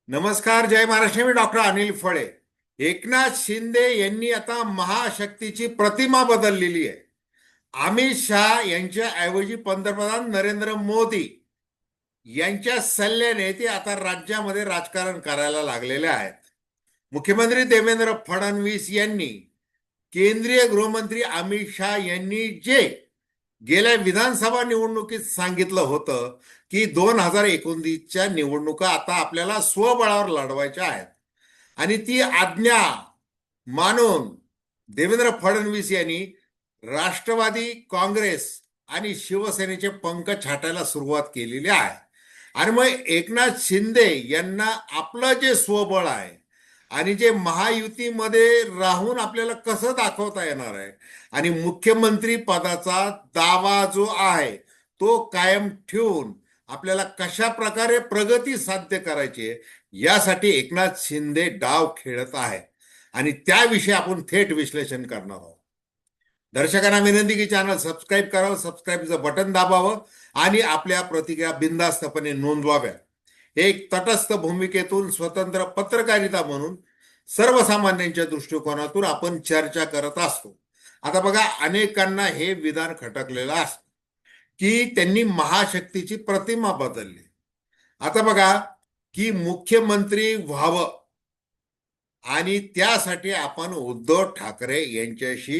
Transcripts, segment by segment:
नमस्कार, जय महाराष्ट्र. मी डॉक्टर अनिल फळे. एकनाथ शिंदे यांनी आता महाशक्तीची प्रतिमा बदललेली आहे. अमित शहा यांच्या ऐवजी पंतप्रधान नरेंद्र मोदी यांच्या सल्ल्याने ते आता राज्यामध्ये राजकारण करायला लागलेले आहेत. मुख्यमंत्री देवेंद्र फडणवीस यांनी केंद्रीय गृहमंत्री अमित शहा यांनी जे गेल्या विधानसभा निवडणुकीत सांगितलं होतं की 2019च्या निवडणुका आता आपल्याला स्वबळावर लढवायच्या आहेत आणि ती आज्ञा मानून देवेंद्र फडणवीस यांनी राष्ट्रवादी काँग्रेस आणि शिवसेनेचे पंख छाटायला सुरुवात केलेली आहे. आणि मग एकनाथ शिंदे यांना आपलं जे स्वबळ आहे आणि जे महायुतीमध्ये राहून आपल्याला कसं दाखवता येणार आहे आणि मुख्यमंत्री पदाचा दावा जो आहे तो कायम ठेवून आपल्याला कशा प्रकारे प्रगती साध्य करायची यासाठी एकनाथ शिंदे डाव खेळत आहे आणि त्याविषयी आपण थेट विश्लेषण करणार आहोत. दर्शकांना विनंती की चॅनल सबस्क्राईब करावं, सबस्क्राईबचं बटन दाबावं आणि आपल्या प्रतिक्रिया बिनधास्तपणे नोंदवाव्या. एक तटस्थ भूमिकेतून स्वतंत्र पत्रकारिता म्हणून सर्वसामान्यांच्या दृष्टिकोनातून आपण चर्चा करत असतो. आता बघा, अनेकांना हे विधान खटकलेलं असतं की त्यांनी महाशक्तीची प्रतिमा बदलली. आता बघा की मुख्यमंत्री व्हावं आणि त्यासाठी आपण उद्धव ठाकरे यांच्याशी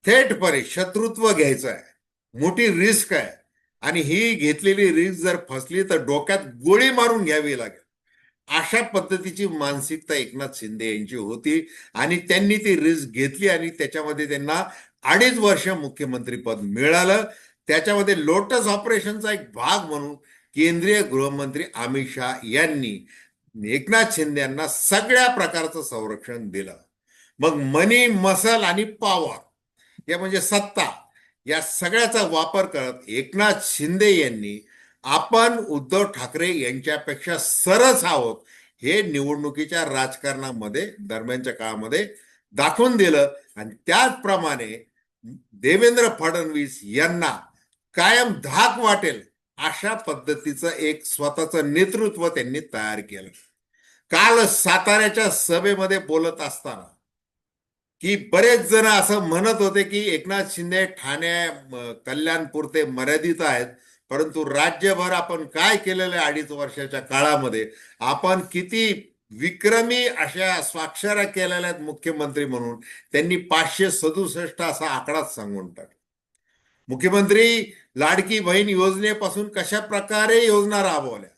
थेटपणे शत्रुत्व घ्यायचं आहे. मोठी रिस्क आहे आणि ही घेतलेली रिस्क जर फसली तर डोक्यात गोळी मारून घ्यावी लागेल. अशा पद्धतीची मानसिकता एकनाथ शिंदे यांची होती आणि त्यांनी ती रिस्क घेतली आणि त्याच्यामध्ये त्यांना 2.5 वर्ष मुख्यमंत्रीपद मिळालं. त्याच्यामध्ये लोटस ऑपरेशनचा एक भाग म्हणून केंद्रीय गृहमंत्री अमित शहा यांनी एकनाथ शिंदे यांना सगळ्या प्रकारचं संरक्षण दिलं. मग मनी, मसल आणि पॉवर या म्हणजे सत्ता, या सगळ्याचा वापर करत एकनाथ शिंदे यांनी आपण उद्धव ठाकरे यांच्यापेक्षा सरस आहोत हे निवडणुकीच्या राजकारणामध्ये दरम्यानच्या काळामध्ये दाखवून दिलं. आणि त्याचप्रमाणे देवेंद्र फडणवीस यांना कायम धाक वाटेल अशा पद्धतीचं एक स्वतःचं नेतृत्व त्यांनी तयार केलं. काल साताऱ्याच्या सभेमध्ये बोलत असताना की बरेच जण असं म्हणत होते की एकनाथ शिंदे कल्याणपुरते मर्यादित आहेत, परंतु राज्यभर आपण काय केलेलं आहे 2.5 वर्षाच्या काळामध्ये, आपण किती विक्रमी अशा स्वाक्षऱ्या केलेल्या आहेत मुख्यमंत्री म्हणून त्यांनी 567 असा आकडाच सांगून टाकला. मुख्यमंत्री लाडकी बहीण योजनेपासून कशा प्रकारे योजना राबवल्या,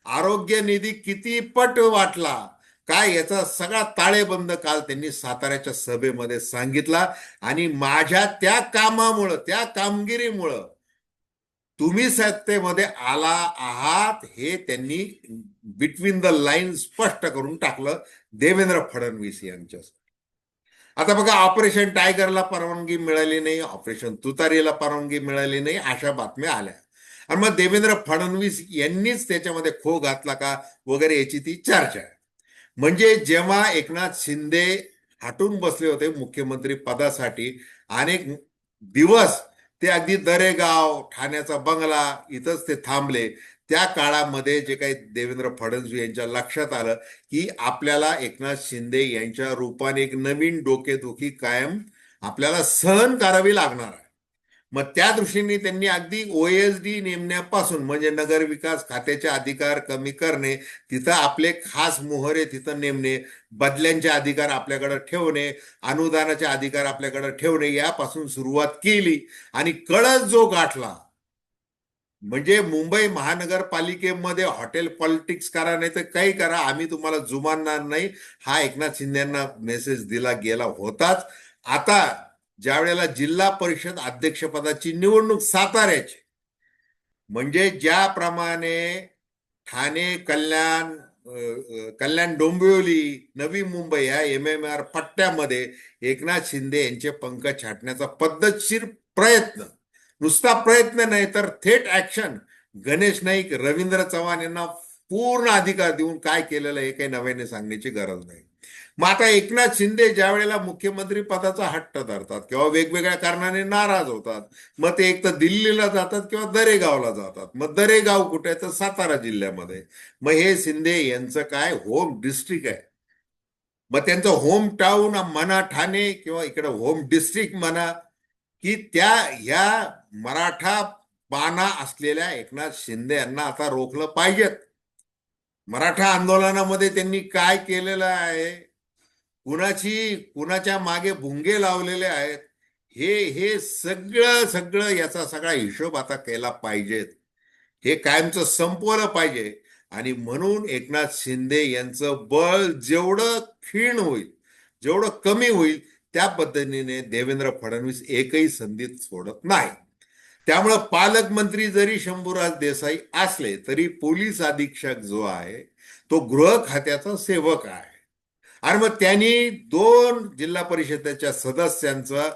आरोग्य निधी किती पट वाटला, काय याचा सगळा ताळेबंद काल त्यांनी साताऱ्याच्या सभेमध्ये सांगितला. आणि माझ्या त्या कामामुळं, त्या कामगिरीमुळं तुम्ही सत्तेमध्ये आला आहात हे त्यांनी बिटवीन द लाईन स्पष्ट करून टाकलं देवेंद्र फडणवीस यांच्या. आता बघा, ऑपरेशन टायगरला परवानगी मिळाली नाही, ऑपरेशन तुतारीला परवानगी मिळाली नाही, अशा बातम्या आल्या. आणि मग देवेंद्र फडणवीस यांनीच त्याच्यामध्ये खो घातला का वगैरे याची ती चर्चा आहे. म्हणजे जेव्हा एकनाथ शिंदे हटून बसले होते मुख्यमंत्री पदासाठी अनेक दिवस, ते अगदी दरेगाव, ठाण्याचा बंगला इथंच ते थांबले. त्या काळामध्ये जे काही देवेंद्र फडणवीस यांच्या लक्षात आलं की आपल्याला एकनाथ शिंदे यांच्या रूपाने एक नवीन डोकेदुखी कायम आपल्याला सहन करावी लागणार आहे. मग त्या दृष्टीने त्यांनी अगदी OSD नेमण्यापासून, म्हणजे नगर विकास खात्याचे अधिकार कमी करणे, तिथं आपले खास मोहरे तिथं नेमणे, बदल्यांचे अधिकार आपल्याकडे ठेवणे, अनुदानाचे अधिकार आपल्याकडे ठेवणे, यापासून सुरुवात केली. आणि कळस जो गाठला म्हणजे मुंबई महानगरपालिकेमध्ये हॉटेल पॉलिटिक्स करा नाही तर काही करा, आम्ही तुम्हाला जुमानणार नाही, हा एकनाथ शिंदेंना मेसेज दिला गेला होताच. आता ज्या वेळेला जिल्हा परिषद अध्यक्षपदाची निवडणूक साताऱ्याची, म्हणजे ज्याप्रमाणे ठाणे, कल्याण डोंबिवली, नवी मुंबई या MMR पट्ट्यामध्ये एकनाथ शिंदे यांचे पंख छाटण्याचा पद्धतशीर प्रयत्न, नुसता प्रयत्न नाही तर थेट ऍक्शन, गणेश नाईक, रवींद्र चव्हाण यांना पूर्ण अधिकार देऊन काय केलेलं हे काही नव्याने सांगण्याची गरज नाही. मग आता एकनाथ शिंदे ज्या वेळेला मुख्यमंत्री पदाचा हट्ट धरतात किंवा वेगवेगळ्या कारणाने नाराज होतात, मग ते एक तर दिल्लीला जातात किंवा दरेगावला जातात. मग दरेगाव कुठे आहे? तर सातारा जिल्ह्यामध्ये. मग हे शिंदे यांचं काय होम डिस्ट्रिक्ट आहे. मग त्यांचं होम टाउन म्हणा ठाणे किंवा इकडे होम डिस्ट्रिक्ट म्हणा, की त्या ह्या मराठा बाणा असलेल्या एकनाथ शिंदे यांना आता रोखलं पाहिजेत. मराठा आंदोलनामध्ये त्यांनी काय केलेलं आहे, कुणाच्या मागे भुंगे लावलेले आहेत, हे सगळं सगळं याचा सगळा हिशोब आता केला पाहिजेत. हे कायमचं संपवलं पाहिजे. आणि म्हणून एकनाथ शिंदे यांचं बळ जेवढं क्षीण होईल, जेवढं कमी होईल, त्या पद्धतीने देवेंद्र फडणवीस एकही संधीत सोडत नाही. त्यामुळं पालकमंत्री जरी शंभूराज देसाई असले तरी पोलीस अधीक्षक जो आहे तो गृह खात्याचा सेवक आहे. आणि मग त्यांनी 2 जिल्हा परिषदेच्या सदस्यांचा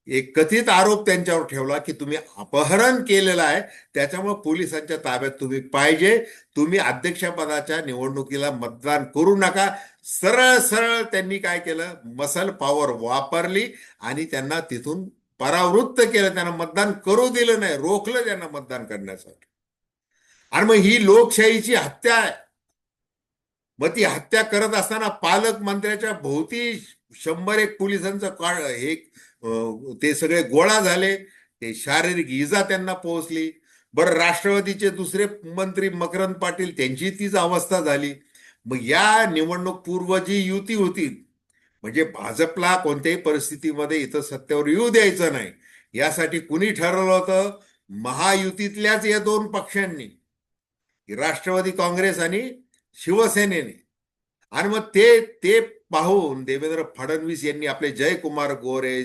एक कथित आरोप त्यांच्यावर ठेवला की तुम्ही अपहरण केलेलं आहे, त्याच्यामुळे पोलिसांच्या ताब्यात तुम्ही पाहिजे, तुम्ही अध्यक्षपदाच्या निवडणुकीला मतदान करू नका. सरळ सरळ त्यांनी काय केलं, मसल पॉवर वापरली आणि त्यांना तिथून परावृत्त केलं. त्यांना मतदान करू दिलं नाही, रोखलं त्यांना मतदान करण्यासाठी. आणि मग ही लोकशाहीची हत्या आहे. मग ती हत्या करत असताना पालकमंत्र्याच्या भोवती 101 पोलिसांचं ते सगळे गोळा झाले. ते शारीरिक इजा त्यांना पोहोचली. बरं, राष्ट्रवादीचे दुसरे मंत्री मकरंद पाटील, त्यांची तीच अवस्था झाली. मग या निवडणूक पूर्व जी युती होती, म्हणजे भाजपला कोणत्याही परिस्थितीमध्ये इथं सत्तेवर येऊ द्यायचं नाही, यासाठी कुणी ठरवलं होतं? महायुतीतल्याच या 2 पक्षांनी, राष्ट्रवादी काँग्रेस आणि शिवसेनेने. आणि मग ते ते पाहून देवेंद्र फडणवीस यांनी आपले जयकुमार गोरे,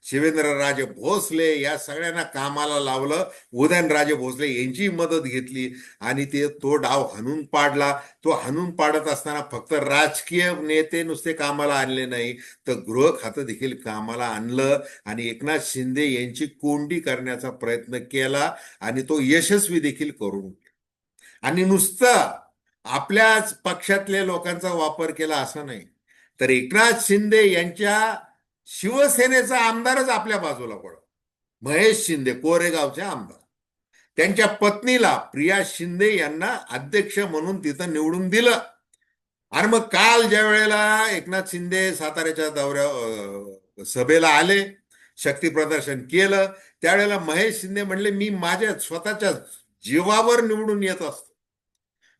शिवेंद्रराजे भोसले या सगळ्यांना कामाला लावलं. उदयनराजे भोसले यांची मदत घेतली आणि तो डाव हाणून पाडला. तो हाणून पाडत असताना फक्त राजकीय नेते नुसते कामाला आणले नाही, तर गृह खातं देखील कामाला आणलं आणि एकनाथ शिंदे यांची कोंडी करण्याचा प्रयत्न केला आणि तो यशस्वी देखील करून. आणि नुसतं आपल्याच पक्षातल्या लोकांचा वापर केला असं नाही, तर एकनाथ शिंदे यांच्या शिवसेनेचा आमदारच आपल्या बाजूला पडला. महेश शिंदे, कोरेगावचे आमदार, त्यांच्या पत्नीला प्रिया शिंदे यांना अध्यक्ष म्हणून तिथं निवडून दिलं. आणि मग काल ज्या वेळेला एकनाथ शिंदे साताऱ्याच्या सभेला आले, शक्ती प्रदर्शन केलं, त्यावेळेला महेश शिंदे म्हणले, मी माझ्या स्वतःच्या जीवावर निवडून येत असतो.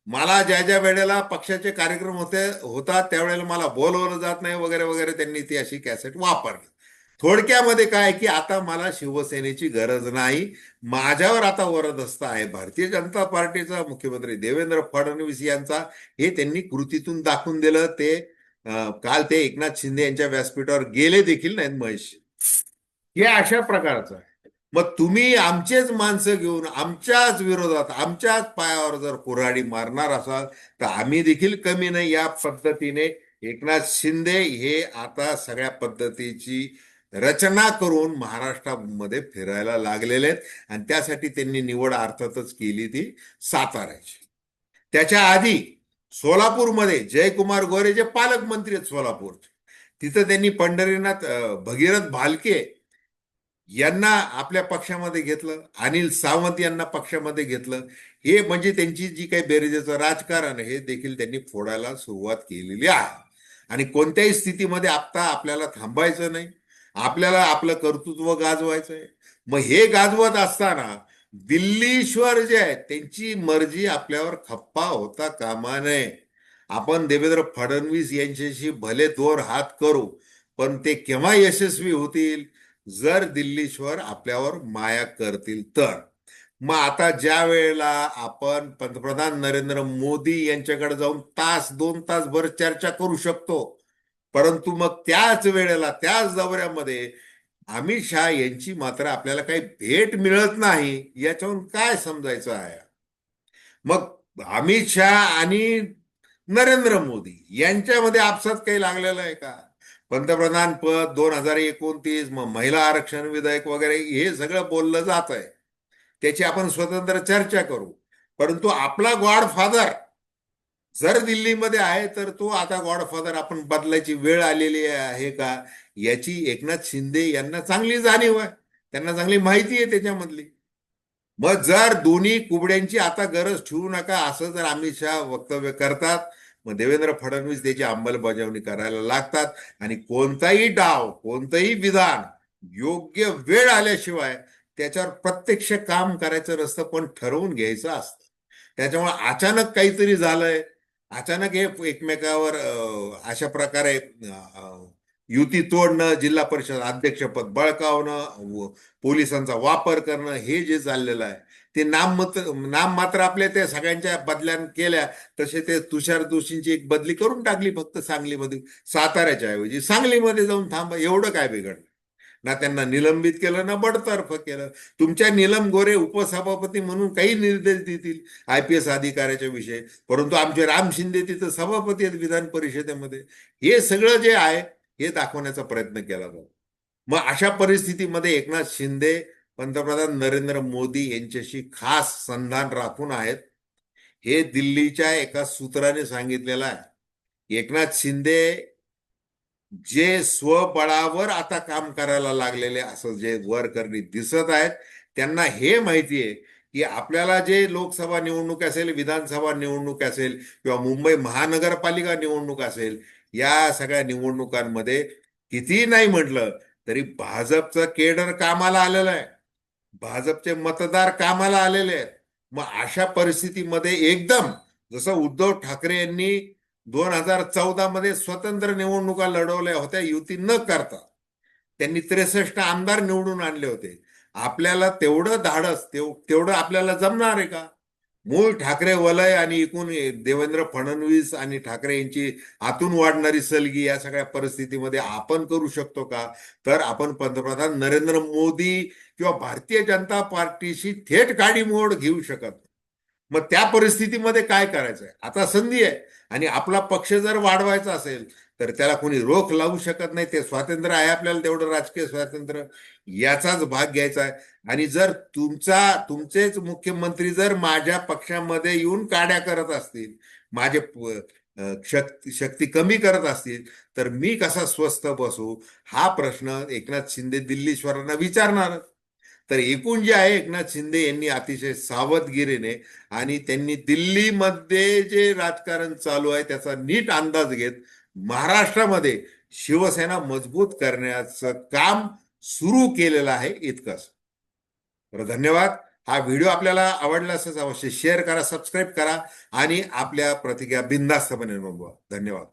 मला ज्या ज्या वेळेला पक्षाचे कार्यक्रम होतात त्यावेळेला मला बोलवलं जात नाही वगैरे वगैरे. त्यांनी ती अशी कॅसेट वापरली. थोडक्यामध्ये काय की आता मला शिवसेनेची गरज नाही, माझ्यावर आता वरदहस्त आहे भारतीय जनता पार्टीचा, मुख्यमंत्री देवेंद्र फडणवीस यांचा. हे त्यांनी कृतीतून दाखवून दिलं. काल ते एकनाथ शिंदे यांच्या व्यासपीठावर गेले देखील नाहीत महेश. हे अशा प्रकारचं आहे. मग तुम्ही आमचेच माणसं घेऊन आमच्याच विरोधात आमच्याच पायावर जर कुऱ्हाडी मारणार असाल तर आम्ही देखील कमी नाही. या पद्धतीने एकनाथ शिंदे हे आता सगळ्या पद्धतीची रचना करून महाराष्ट्रामध्ये फिरायला लागलेले आहेत. आणि त्यासाठी त्यांनी निवड अर्थातच केली ती साताऱ्याची. त्याच्या आधी सोलापूरमध्ये जयकुमार गोरे जे पालकमंत्री आहेत सोलापूरचे, तिथं त्यांनी पंढरीनाथ भगीरथ भालके यांना आपल्या पक्षामध्ये घेतलं, अनिल सावंत यांना पक्षामध्ये घेतलं. हे म्हणजे त्यांची जी काही बेरजेचं राजकारण हे देखील त्यांनी फोडायला सुरुवात केलेली आहे. आणि कोणत्याही स्थितीमध्ये आता आपल्याला थांबायचं नाही, आपल्याला आपलं कर्तृत्व गाजवायचं आहे. मग हे गाजवत असताना दिल्लीश्वर जे आहेत त्यांची मर्जी आपल्यावर खप्पा होता कामा नये. आपण देवेंद्र फडणवीस यांच्याशी भले 2 हात करू, पण ते केव्हा यशस्वी होतील? जर दिल्लीश्वर आपल्यावर माया करतील तर. मग आता ज्या वेळेला आपण पंतप्रधान नरेंद्र मोदी यांच्याकडे जाऊन 2 तास चर्चा करू शकतो, परंतु मग त्याच वेळेला त्याच दौऱ्यामध्ये अमित शहा यांची मात्र आपल्याला काही भेट मिळत नाही. याच्यावरून काय समजायचं आहे? मग अमित शहा आणि नरेंद्र मोदी यांच्यामध्ये आपसात काही लागलेलं आहे का? पंतप्रधान पद 2029, मग महिला आरक्षण विधेयक वगैरे हे सगळं बोललं जात आहे, त्याची आपण स्वतंत्र चर्चा करू. परंतु आपला गॉडफादर जर दिल्लीमध्ये आहे तर तो आता गॉडफादर आपण बदलायची वेळ आलेली आहे का, याची एकनाथ शिंदे यांना चांगली जाणीव आहे. त्यांना चांगली माहिती आहे त्याच्यामधली. मग जर दोन्ही कुबड्यांची आता गरज ठेवू नका असं जर अमित शहा वक्तव्य करतात, मग देवेंद्र फडणवीस त्याची अंमलबजावणी करायला लागतात. आणि कोणताही डाव, कोणतंही विधान योग्य वेळ आल्याशिवाय त्याच्यावर प्रत्यक्ष काम करायचं नसतं, पण ठरवून घ्यायचं असतं. त्याच्यामुळे अचानक काहीतरी झालंय, अचानक हे एकमेकावर अशा प्रकारे युती तोडणं, जिल्हा परिषद अध्यक्षपद बळकावणं, पोलिसांचा वापर करणं, हे जे चाललेलं आहे ते नाम मात्र आपल्या त्या सगळ्यांच्या बदल्या केल्या. तसे ते तुषार दोशींची एक बदली करून टाकली फक्त सांगलीमध्ये, साताऱ्याच्या ऐवजी सांगलीमध्ये जाऊन थांबा, एवढं काय बिघडलं. ना त्यांना निलंबित केलं ना बडतर्फ केलं. तुमच्या नीलम गोरे उपसभापती म्हणून काही निर्देश देतील IPS अधिकाऱ्याच्या विषयी, परंतु आमचे राम शिंदे तिथं सभापती आहेत विधान परिषदेमध्ये. हे सगळं जे आहे हे दाखवण्याचा प्रयत्न केला जातो. मग अशा परिस्थितीमध्ये एकनाथ शिंदे पंतप्रधान नरेंद्र मोदी यांच्याशी खास संधान राखून आहेत, हे दिल्लीच्या एका सूत्राने सांगितलेलं आहे. एकनाथ शिंदे जे स्वबळावर आता काम करायला लागलेले असं जे वर्करनी दिसत आहेत, त्यांना हे माहिती आहे की आपल्याला जे लोकसभा निवडणूक असेल, विधानसभा निवडणूक असेल किंवा मुंबई महानगरपालिका निवडणूक असेल, या सगळ्या निवडणुकांमध्ये कितीही नाही म्हटलं तरी भाजपचं केडर कामाला आलेलं आहे, भाजपचे मतदार कामाला आलेले आहेत. मग अशा परिस्थितीमध्ये एकदम जसं उद्धव ठाकरे यांनी 2014 मध्ये स्वतंत्र निवडणुका लढवल्या होत्या युती न करता, त्यांनी 63 आमदार निवडून आणले होते. आपल्याला तेवढं धाडस, तेवढं आपल्याला जमणार आहे का? मूळ ठाकरे वलय आणि एकूण देवेंद्र फडणवीस आणि ठाकरे यांची आतून वाढणारी सलगी या सगळ्या परिस्थितीमध्ये आपण करू शकतो का? तर आपण पंतप्रधान नरेंद्र मोदी किंवा भारतीय जनता पार्टीशी थेट घाडीमोड घेऊ शकत. मग त्या परिस्थितीमध्ये काय करायचंय? आता संधी आहे. आणि आपला पक्ष जर वाढवायचा असेल तर त्याला कोणी रोख लावू शकत नाही. ते स्वातंत्र्य आहे आपल्याला, तेवढं राजकीय स्वातंत्र्य, याचाच भाग घ्यायचा आहे. आणि जर तुमचेच मुख्यमंत्री जर माझ्या पक्षामध्ये येऊन काड्या करत असतील, माझे शक्ती कमी करत असतील, तर मी कसा स्वस्थ बसू, हा प्रश्न एकनाथ शिंदे दिल्लीश्वरांना विचारणार. तर एकूण जे आहे, एकनाथ शिंदे यांनी अतिशय सावधगिरीने आणि त्यांनी दिल्लीमध्ये जे राजकारण चालू आहे त्याचा नीट अंदाज घेत महाराष्ट्रामध्ये शिवसेना मजबूत करण्याचं काम सुरू केलेलं आहे, इतकंच. तर धन्यवाद. हा व्हिडिओ आपल्याला आवडला असेल अवश्य शेअर करा, सबस्क्राईब करा आणि आपल्या प्रतिक्रिया बिनधास्तपणे नोंदवा. धन्यवाद.